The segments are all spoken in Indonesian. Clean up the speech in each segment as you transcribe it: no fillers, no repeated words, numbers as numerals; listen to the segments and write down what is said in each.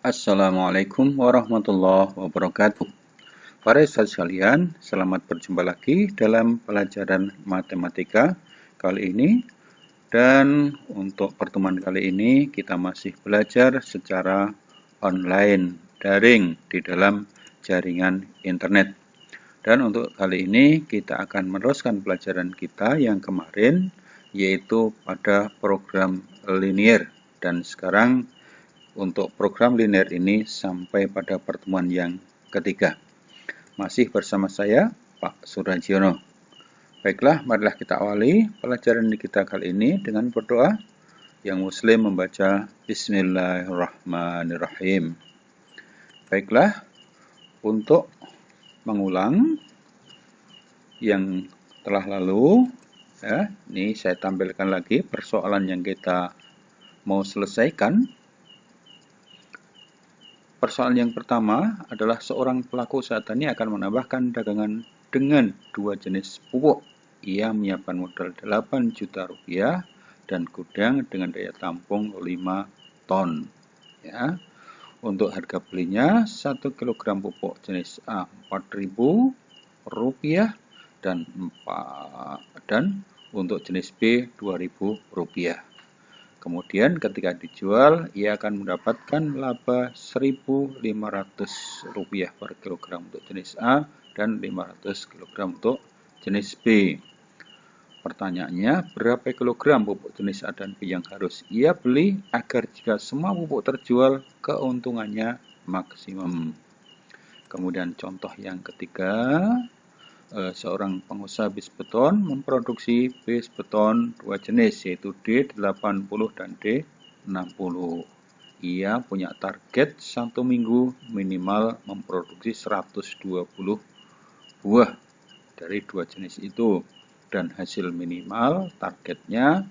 Assalamualaikum warahmatullahi wabarakatuh. Para sahabat sekalian, selamat berjumpa lagi dalam pelajaran matematika kali ini. Dan untuk pertemuan kali ini kita masih belajar secara online, daring di dalam jaringan internet. Dan untuk kali ini kita akan meneruskan pelajaran kita yang kemarin, yaitu pada program linear. Dan sekarang untuk program linear ini sampai pada pertemuan yang ketiga. Masih bersama saya, Pak Surajiono. Baiklah, marilah kita awali pelajaran kita kali ini dengan berdoa. Yang Muslim membaca Bismillahirrahmanirrahim. Baiklah, untuk mengulang yang telah lalu, ini saya tampilkan lagi persoalan yang kita mau selesaikan. Persoalan yang pertama adalah seorang pelaku usaha tani akan menambahkan dagangan dengan 2 jenis pupuk. Ia menyiapkan modal 8 juta rupiah dan gudang dengan daya tampung 5 ton. Ya. Untuk harga belinya 1 kg pupuk jenis A 4.000 rupiah dan untuk jenis B 2.000 rupiah. Kemudian ketika dijual, ia akan mendapatkan laba 1.500 rupiah per kilogram untuk jenis A dan 500 kg untuk jenis B. Pertanyaannya, berapa kilogram pupuk jenis A dan B yang harus ia beli agar jika semua pupuk terjual, keuntungannya maksimum. Kemudian contoh yang ketiga, seorang pengusaha bis beton memproduksi bis beton 2 jenis, yaitu D80 dan D60. Ia punya target 1 minggu minimal memproduksi 120 buah dari 2 jenis itu. Dan hasil minimal targetnya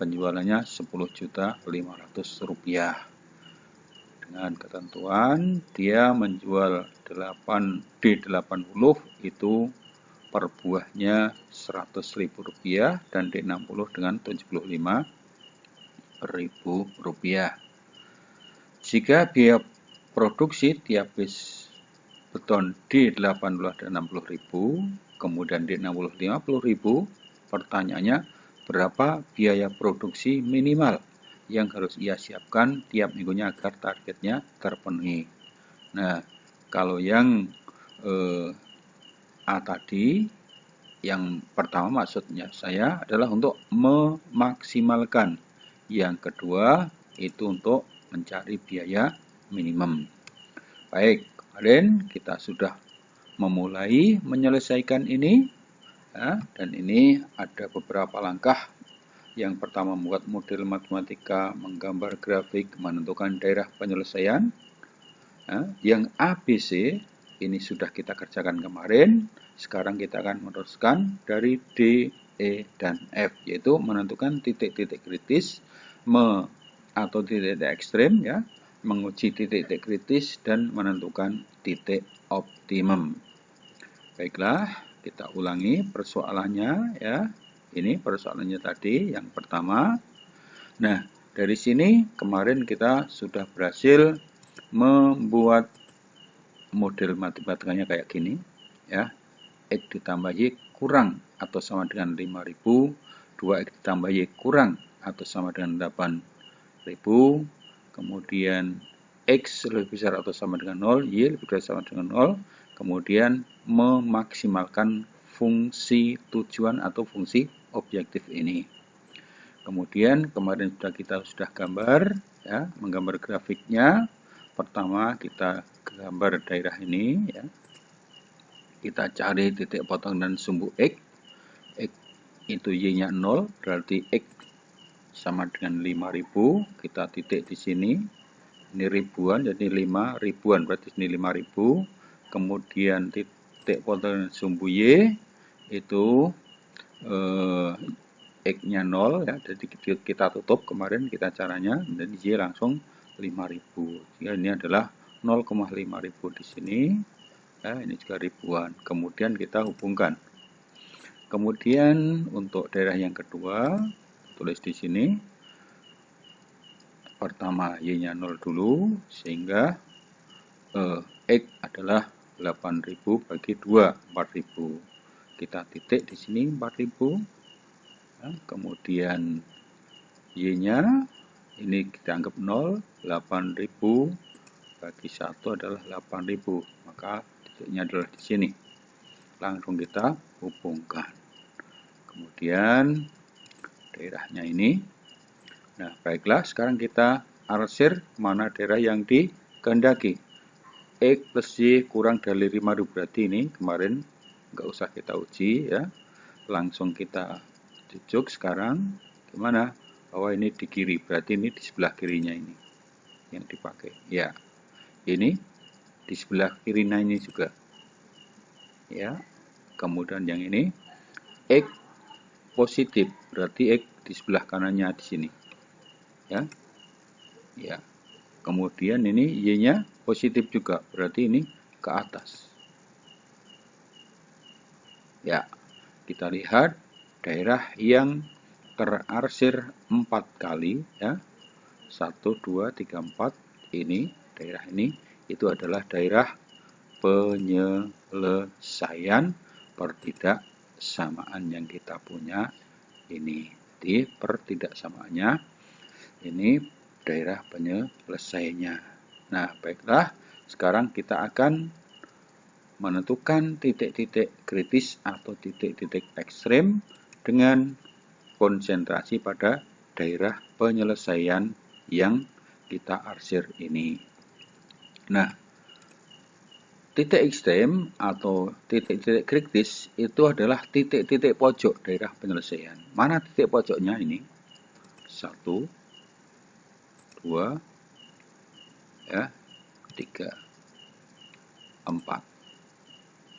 penjualannya 10.500.000 rupiah. Dengan ketentuan dia menjual D80 itu per buahnya 100.000 rupiah dan D60 dengan 75.000 rupiah. Jika biaya produksi tiap bis beton D80 dan 60.000, kemudian D60 50.000, pertanyaannya berapa biaya produksi minimal yang harus ia siapkan tiap minggunya agar targetnya terpenuhi. Nah, kalau yang A tadi, yang pertama maksudnya saya adalah untuk memaksimalkan. Yang kedua, itu untuk mencari biaya minimum. Baik, kemarin kita sudah memulai menyelesaikan ini. Dan ini ada beberapa langkah. Yang pertama, membuat model matematika, menggambar grafik, menentukan daerah penyelesaian. Yang ABC ini sudah kita kerjakan kemarin. Sekarang kita akan meneruskan dari D, E, dan F, yaitu menentukan titik-titik kritis atau titik-titik ekstrem, ya, menguji titik-titik kritis dan menentukan titik optimum. Baiklah, kita ulangi persoalannya, ya. Ini persoalannya tadi yang pertama. Nah, dari sini kemarin kita sudah berhasil membuat model matematikanya kayak gini, ya. X ditambah Y kurang atau sama dengan 5.000, 2X ditambah Y kurang atau sama dengan 8.000, kemudian X lebih besar atau sama dengan 0, Y lebih besar sama dengan 0, kemudian memaksimalkan fungsi tujuan atau fungsi objektif ini. Kemudian kemarin kita sudah gambar, ya, menggambar grafiknya. Pertama kita gambar daerah ini, ya. Kita cari titik potong dan sumbu X. X itu Y-nya 0, berarti X sama dengan 5.000. Kita titik di sini. Ini ribuan, jadi 5 ribuan, berarti ini 5.000. Kemudian titik potong dan sumbu Y itu X-nya 0, ya, jadi kita tutup kemarin kita caranya, dan Y langsung 5.000. Ya, ini adalah 0,5.000 di sini. Ya, ini juga ribuan. Kemudian kita hubungkan. Kemudian untuk daerah yang kedua, tulis di sini pertama Y-nya 0 dulu, sehingga X adalah 8.000 bagi 2, 4.000. Kita titik di sini 4.000. Ya, kemudian Y-nya ini kita anggap 0, 8.000 bagi 1 adalah 8.000. Maka titiknya adalah di sini. Langsung kita hubungkan. Kemudian daerahnya ini. Nah, baiklah, sekarang kita arsir mana daerah yang dikehendaki. X plus Y kurang dari 5.000, berarti ini kemarin nggak usah kita uji ya. Langsung kita tujuk sekarang. Gimana? Bahwa ini di kiri, berarti ini di sebelah kirinya ini yang dipakai. Ya, ini di sebelah kirinya ini juga. Ya, kemudian yang ini X positif, berarti X di sebelah kanannya di sini. Ya, ya. Kemudian ini Y-nya positif juga, berarti ini ke atas. Ya, kita lihat daerah yang terarsir 4 kali ya. 1, 2, 3, 4. Ini daerah ini itu adalah daerah penyelesaian pertidaksamaan yang kita punya ini. Di pertidaksamaannya ini daerah penyelesaiannya. Nah, baiklah, sekarang kita akan menentukan titik-titik kritis atau titik-titik ekstrem dengan konsentrasi pada daerah penyelesaian yang kita arsir ini. Nah, titik ekstrem atau titik-titik kritis itu adalah titik-titik pojok daerah penyelesaian. Mana titik pojoknya ini? 1, 2, ya, 3, 4.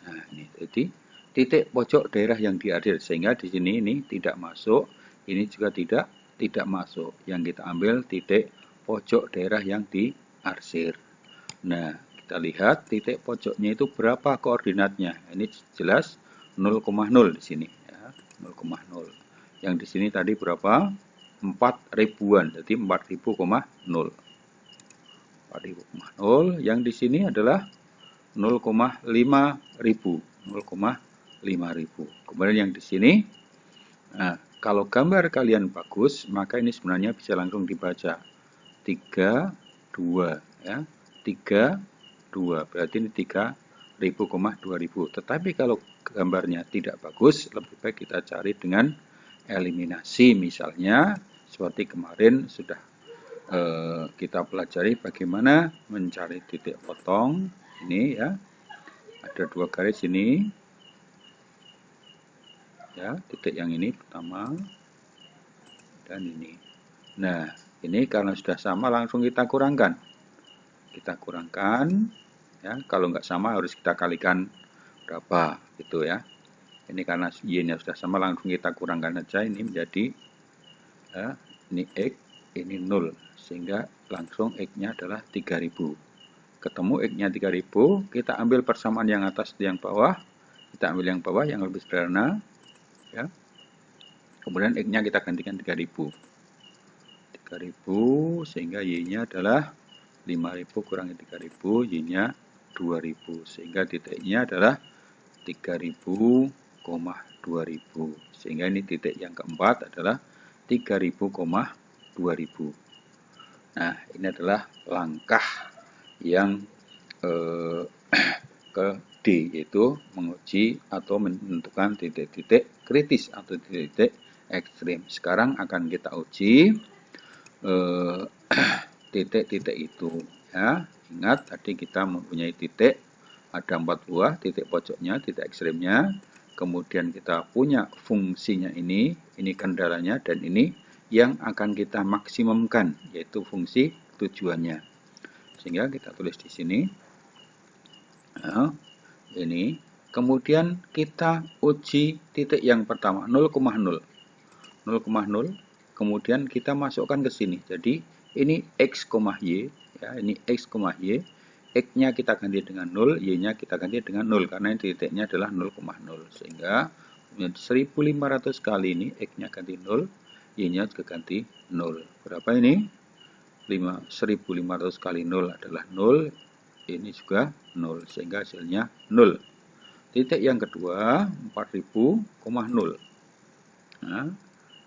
Nah, ini jadi titik pojok daerah yang diarsir, sehingga di sini ini tidak masuk, ini juga tidak masuk. Yang kita ambil titik pojok daerah yang diarsir. Nah, kita lihat titik pojoknya itu berapa koordinatnya. Ini jelas 0,0 di sini ya, 0,0. Yang di sini tadi berapa? 4.000-an, jadi 4.000,0. 4.000,0. Yang di sini adalah 0,5.000. 0,5.000. Kemudian yang di sini, nah, kalau gambar kalian bagus, maka ini sebenarnya bisa langsung dibaca 32 ya. 32 berarti ini 3.000,2.000. Tetapi kalau gambarnya tidak bagus, lebih baik kita cari dengan eliminasi, misalnya seperti kemarin sudah kita pelajari bagaimana mencari titik potong. Ini ya, ada 2 garis ini ya, titik yang ini pertama dan ini. Nah, ini karena sudah sama langsung kita kurangkan ya. Kalau nggak sama harus kita kalikan berapa gitu ya. Ini karena Y-nya sudah sama langsung kita kurangkan aja, ini menjadi ya, ini X, ini 0, sehingga langsung X-nya adalah 3.000. Ketemu X-nya 3.000, kita ambil persamaan yang atas dan yang bawah, kita ambil yang bawah yang lebih sederhana ya. Kemudian X-nya kita gantikan 3.000, sehingga Y-nya adalah 5.000 kurangi 3.000, Y-nya 2.000, sehingga titiknya adalah 3.000,2.000, sehingga ini titik yang keempat adalah 3.000,2.000. Nah, ini adalah langkah yang ke D, yaitu menguji atau menentukan titik-titik kritis atau titik-titik ekstrim. Sekarang akan kita uji titik-titik itu ya. Ingat tadi kita mempunyai titik, ada 4 buah titik pojoknya, titik ekstrimnya. Kemudian kita punya fungsinya ini kendalanya, dan ini yang akan kita maksimumkan, yaitu fungsi tujuannya. Sehingga kita tulis di sini. Nah, ini. Kemudian kita uji titik yang pertama 0,0. Kemudian kita masukkan ke sini. Jadi ini X, Y ya, ini X, Y. X-nya kita ganti dengan 0, Y-nya kita ganti dengan 0 karena titiknya adalah 0,0, sehingga 1.500 kali ini X-nya ganti 0, Y-nya juga ganti 0. Berapa ini? 1500 kali 0 adalah 0, ini juga 0, sehingga hasilnya 0. Titik yang kedua 4000,0. Nah,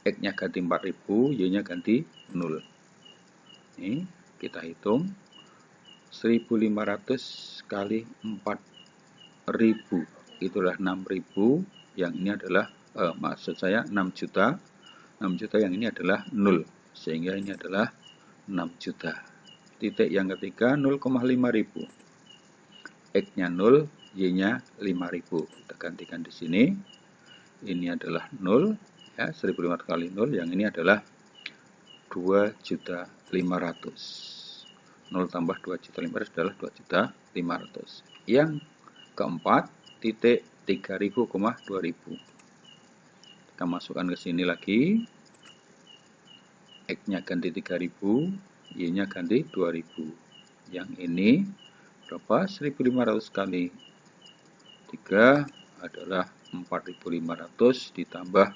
X-nya ganti 4000, Y-nya ganti 0. Ini kita hitung 1500 kali 4000, itulah 6000, yang ini adalah maksud saya 6 juta. 6 juta yang ini adalah 0, sehingga ini adalah 6 juta. Titik yang ketiga 0,5000. X-nya 0, Y-nya 5000. Kita gantikan di sini. Ini adalah 0, ya, 1500 kali 0, yang ini adalah 2.500.000. 0 tambah 2.500.000 adalah 2.500.000. Yang keempat, titik 3000,2000. Kita masukkan ke sini lagi. X-nya ganti 3000, Y-nya ganti 2000. Yang ini berapa? 1500 kali 3 adalah 4500, ditambah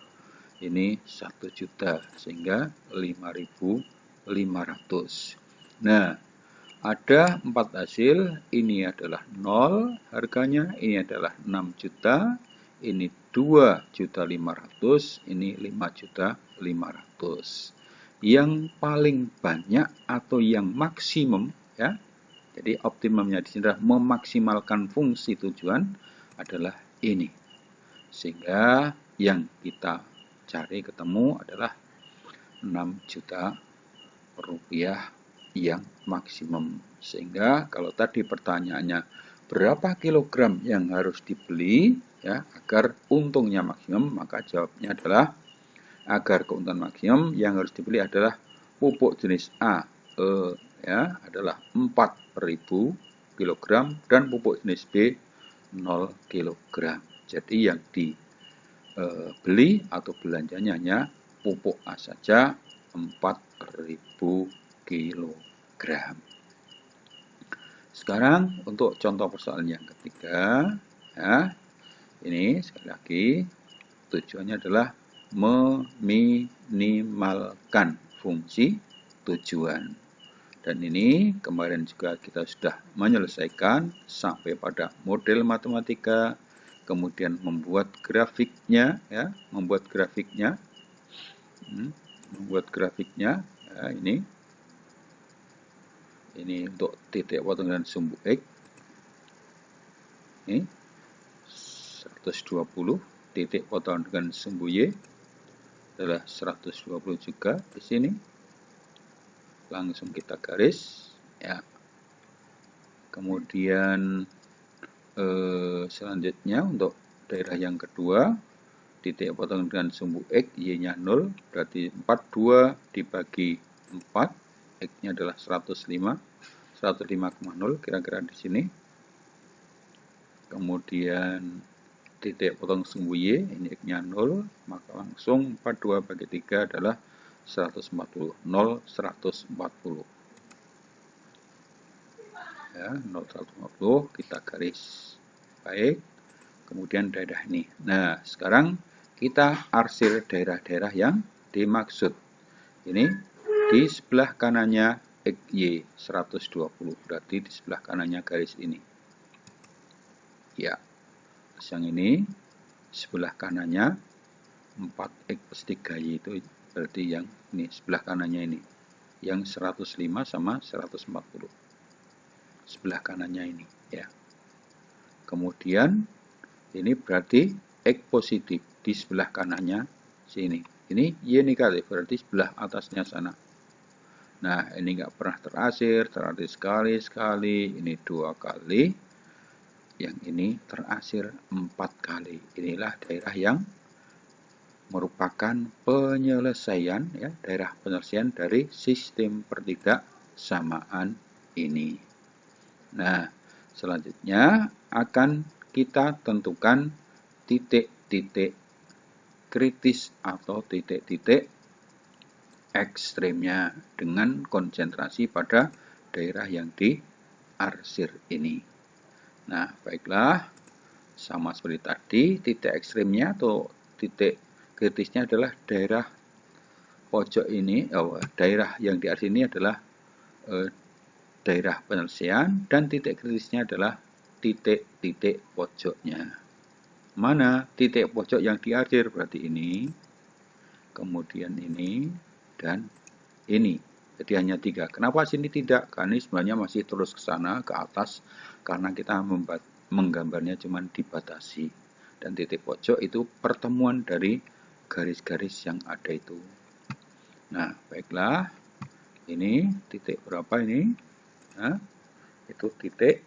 ini 1 juta, sehingga 5500. Nah, ada 4 hasil, ini adalah 0 harganya, ini adalah 6 juta, ini 2.500.000, ini 5.500.000. Yang paling banyak atau yang maksimum, ya. Jadi optimumnya di sini adalah memaksimalkan fungsi tujuan adalah ini. Sehingga yang kita cari ketemu adalah 6 juta rupiah yang maksimum. Sehingga kalau tadi pertanyaannya berapa kilogram yang harus dibeli, ya, agar untungnya maksimum, maka jawabnya adalah agar keuntungan maksimum yang harus dibeli adalah pupuk jenis A, ya, adalah 4000 kg dan pupuk jenis B 0 kg. Jadi yang dibeli atau belanjanya hanya pupuk A saja 4000 kg. Sekarang untuk contoh persoalan yang ketiga, ya, ini sekali lagi tujuannya adalah meminimalkan fungsi tujuan. Dan ini kemarin juga kita sudah menyelesaikan sampai pada model matematika, kemudian membuat grafiknya, ya, membuat grafiknya, ya, ini untuk titik potong dan sumbu X, ini 120, titik potong dengan sumbu Y adalah 120 juga di sini. Langsung kita garis, ya. Kemudian selanjutnya untuk daerah yang kedua, titik potong dengan sumbu X, Y-nya 0, berarti 42 dibagi 4, X-nya adalah 105,0 kira-kira di sini. Kemudian titik potong sumbu Y, ini X-nya 0, maka langsung 42 bagi 3 adalah 140, 0, 140. Ya, 0, 140, kita garis. Baik, kemudian daerah ini. Nah, sekarang kita arsir daerah-daerah yang dimaksud. Ini di sebelah kanannya XY 120, berarti di sebelah kanannya garis ini. Ya, yang ini sebelah kanannya 4X plus 3Y, itu berarti yang ini sebelah kanannya ini, yang 105 sama 140, sebelah kanannya ini, ya. Kemudian ini berarti X positif di sebelah kanannya sini. Ini Y negatif, berarti sebelah atasnya sana. Nah, ini nggak pernah terasir sekali, ini 2 kali, yang ini terasir 4 kali. Inilah daerah yang merupakan penyelesaian, ya, daerah penyelesaian dari sistem pertidaksamaan ini. Nah, selanjutnya akan kita tentukan titik-titik kritis atau titik-titik ekstremnya dengan konsentrasi pada daerah yang diarsir ini. Nah, baiklah, sama seperti tadi, titik ekstremnya atau titik kritisnya adalah daerah pojok ini, daerah yang diarsir ini adalah daerah penyelesaian, dan titik kritisnya adalah titik-titik pojoknya. Mana titik pojok yang di akhir? Berarti ini, kemudian ini, dan ini. Jadi hanya 3. Kenapa sini tidak? Karena ini sebenarnya masih terus ke sana, ke atas, karena kita menggambarnya cuma dibatasi. Dan titik pojok itu pertemuan dari garis-garis yang ada itu. Nah, baiklah. Ini titik berapa ini? Nah, itu titik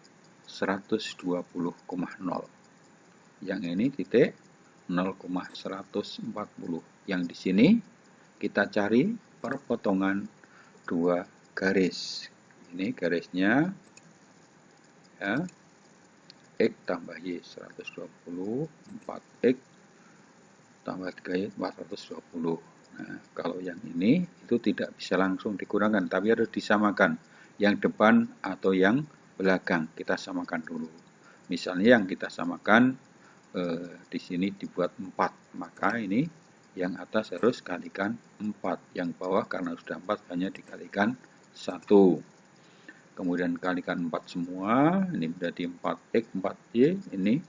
120,0. Yang ini titik 0,140. Yang di sini kita cari perpotongan 2 garis. Ini garisnya ya, X tambah Y 120, 4X tambah 3Y 420. Nah, kalau yang ini itu tidak bisa langsung dikurangkan, tapi harus disamakan. Yang depan atau yang belakang kita samakan dulu. Misalnya yang kita samakan di sini dibuat 4, maka ini yang atas harus kalikan 4, yang bawah karena sudah 4 hanya dikalikan 1. Kemudian kalikan 4 semua, ini berarti 4X, 4Y, ini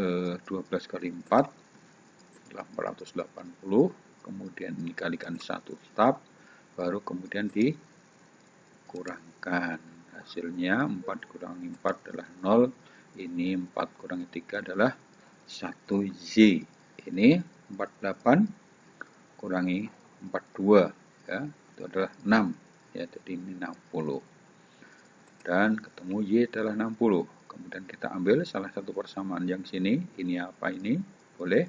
12 kali 4, 880, kemudian ini kalikan 1 tetap, baru kemudian dikurangkan. Hasilnya 4 dikurangi 4 adalah 0, ini 4 kurangi 3 adalah 1Z. Ini 48 kurangi 42, ya, itu adalah 6, ya, jadi ini 60. Dan ketemu Y adalah 60. Kemudian kita ambil salah satu persamaan yang sini. Ini apa ini? Boleh.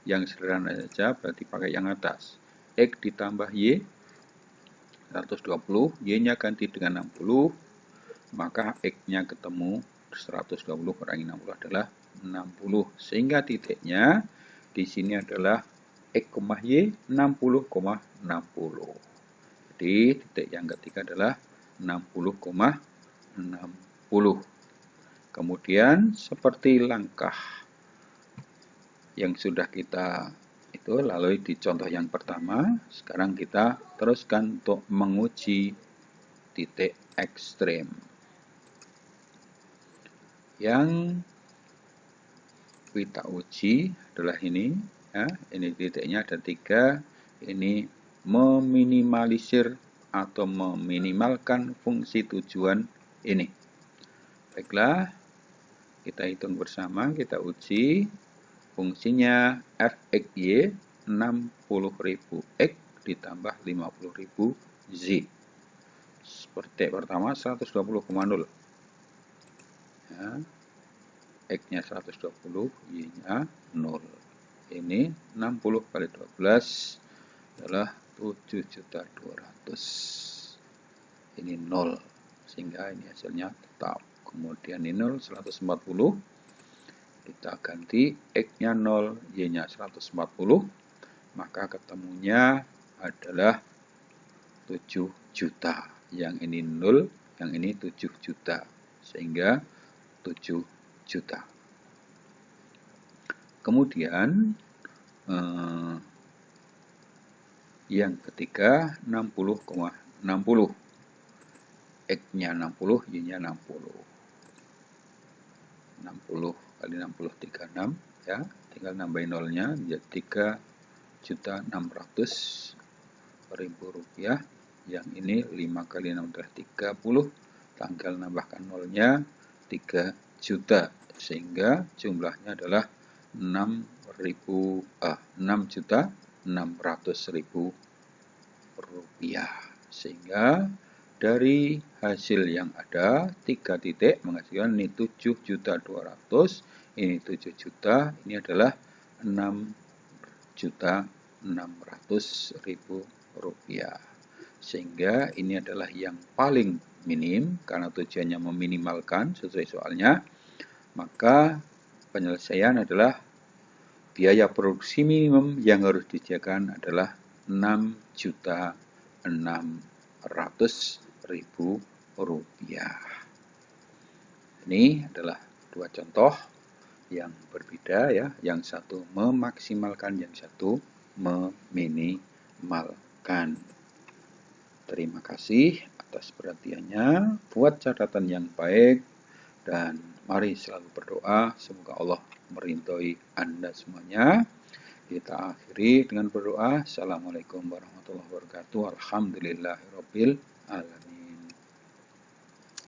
Yang sederhana saja berarti pakai yang atas. X ditambah Y 120. Y-nya ganti dengan 60. Maka X-nya ketemu 120 kurangi 60 adalah 60. Sehingga titiknya di sini adalah X, Y 60,60. Jadi titik yang ketiga adalah 60,60. Kemudian seperti langkah yang sudah kita itu lalui di contoh yang pertama, sekarang kita teruskan untuk menguji titik ekstrem. Yang kita uji adalah ini, ya, ini titiknya ada 3, ini meminimalisir atau meminimalkan fungsi tujuan ini. Baiklah, kita hitung bersama, kita uji fungsinya f(x,y) 60.000 x ditambah 50.000 z. Seperti pertama 120,0. Ya, x-nya 120, y-nya 0. Ini 60 kali 12 adalah 7.200.000. Ini 0, sehingga ini hasilnya tetap. Kemudian ini 0, 140. Kita ganti X-nya 0, Y-nya 140. Maka ketemunya adalah 7 juta. Yang ini 0, yang ini 7 juta. Sehingga 7 juta. Kemudian yang ketiga 60,60. X-nya 60, Y-nya 60. 60 kali 60 36, ya, tinggal nambahin nolnya menjadi 3.600.000 rupiah. Yang ini 5 kali 6 adalah 30, tinggal nambahkan nolnya 3 juta, sehingga jumlahnya adalah 6.600.000 rupiah. Sehingga dari hasil yang ada 3 titik menghasilkan ini 7.200.000, ini 7 juta, ini adalah 6.600.000 rupiah. Sehingga ini adalah yang paling minim karena tujuannya meminimalkan sesuai soalnya. Maka penyelesaian adalah biaya produksi minimum yang harus disediakan adalah 6.600.000 rupiah. Ini adalah 2 contoh yang berbeda, ya. Yang satu memaksimalkan, yang satu meminimalkan. Terima kasih atas atas perhatiannya, buat catatan yang baik, dan mari selalu berdoa, semoga Allah merintui Anda semuanya. Kita akhiri dengan berdoa. Assalamualaikum warahmatullahi wabarakatuh. Alhamdulillahirabbil alamin.